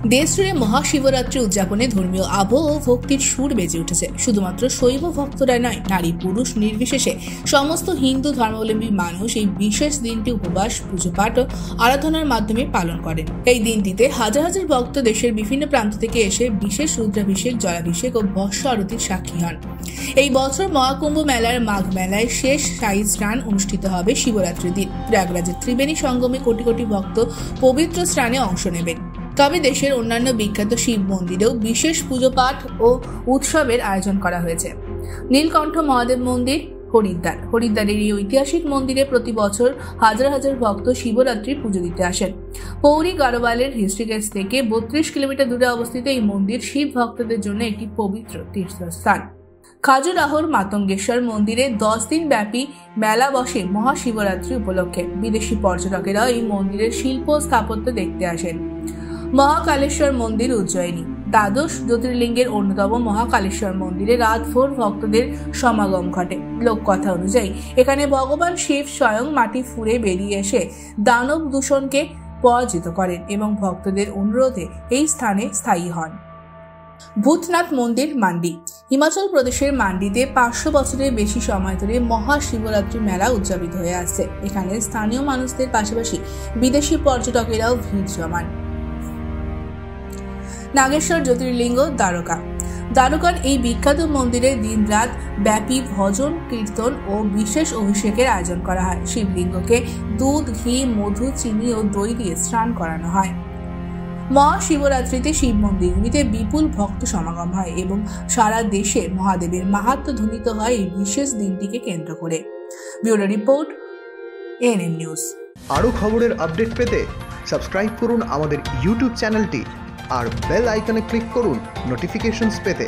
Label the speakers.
Speaker 1: দেশ জুড়ে মহাশিবরাত্রি উদযাপনে ধর্মীয় আবহ ও ভক্তির সুর বেজে উঠেছে। শুধুমাত্র শৈব ভক্তরা নয়, নারী পুরুষ নির্বিশেষে সমস্ত হিন্দু ধর্মাবলম্বী মানুষ এই বিশেষ দিনটি উপবাস, পুজো পাঠ ও আরাধনার মাধ্যমে পালন করেন। এই দিনটিতে হাজার হাজার ভক্ত দেশের বিভিন্ন প্রান্ত থেকে এসে বিশেষ রুদ্রাভিষেক, জলাভিষেক ও ভস্য আরতির সাক্ষী হন। এই বছর মহাকুম্ভ মেলার মাঘ মেলায় শেষ শাহী স্নান অনুষ্ঠিত হবে শিবরাত্রির দিন। প্রয়াগরাজের ত্রিবেণী সঙ্গমে কোটি কোটি ভক্ত পবিত্র স্নানে অংশ নেবেন। তবে দেশের অন্যান্য বিখ্যাত শিব মন্দিরেও বিশেষ পুজো পাঠ ও উৎসবের আয়োজন করা হয়েছে। নীলকণ্ঠ মহাদেব মন্দির হরিদ্বারের এই ঐতিহাসিক মন্দিরে প্রতি বছর হাজার হাজার ভক্ত শিবরাত্রির পুজো দিতে আসেন। পৌরী গারোয়ালের ঋষিকেশ থেকে 32 কিলোমিটার দূরে অবস্থিত এই মন্দির শিব ভক্তদের জন্য একটি পবিত্র তীর্থস্থান। খাজুরাহোর মাতঙ্গেশ্বর মন্দিরে 10 দিন ব্যাপী মেলা বসে মহাশিবরাত্রি উপলক্ষে। বিদেশি পর্যটকেরাও এই মন্দিরের শিল্প ও স্থাপত্য দেখতে আসেন। মহাকালেশ্বর মন্দির উজ্জয়িনী দ্বাদশ জ্যোতির্লিঙ্গের অন্যতম মহাকালেশ্বর মন্দিরে রাতভর ভক্তদের সমাগম ঘটে। লোককথা অনুযায়ী এখানে ভগবান শিব স্বয়ং মাটি ফুঁড়ে বেরিয়ে এসে দানব দূষণকে পরাজিত করেন এবং ভক্তদের অনুরোধে এই স্থানে স্থায়ী হন। ভূতনাথ মন্দির মান্ডি হিমাচল প্রদেশের মান্ডিতে 500 বছরের বেশি সময় ধরে মহাশিবরাত্রি মেলা উদযাপিত হয়ে আসছে। এখানে স্থানীয় মানুষদের পাশাপাশি বিদেশি পর্যটকেরাও ভিড় জমান। নাগেশ্বর জ্যোতির্লিঙ্গ দ্বারকার এই বিখ্যাত মন্দিরে দিনরাত ব্যাপী ভজন, কীর্তন ও বিশেষ অভিষেকের আয়োজন করা হয়। শিবলিঙ্গকে দুধ, ঘি, মধু, চিনি ও দই দিয়ে স্নান করানো হয়। মহাশিবরাত্রিতে শিব মন্দিরগুলিতে বিপুল ভক্ত সমাগম হয় এবং সারা দেশে মহাদেবের মাহাত্ম্য ধ্বনিত হয় এই বিশেষ দিনটিকে কেন্দ্র করে। Bureau report, ANM news.
Speaker 2: আরও খবরের আপডেট পেতে সাবস্ক্রাইব করুন আমাদের ইউটিউব চ্যানেলটি আর বেল আইকনে ক্লিক করুন নোটিফিকেশনস পেতে।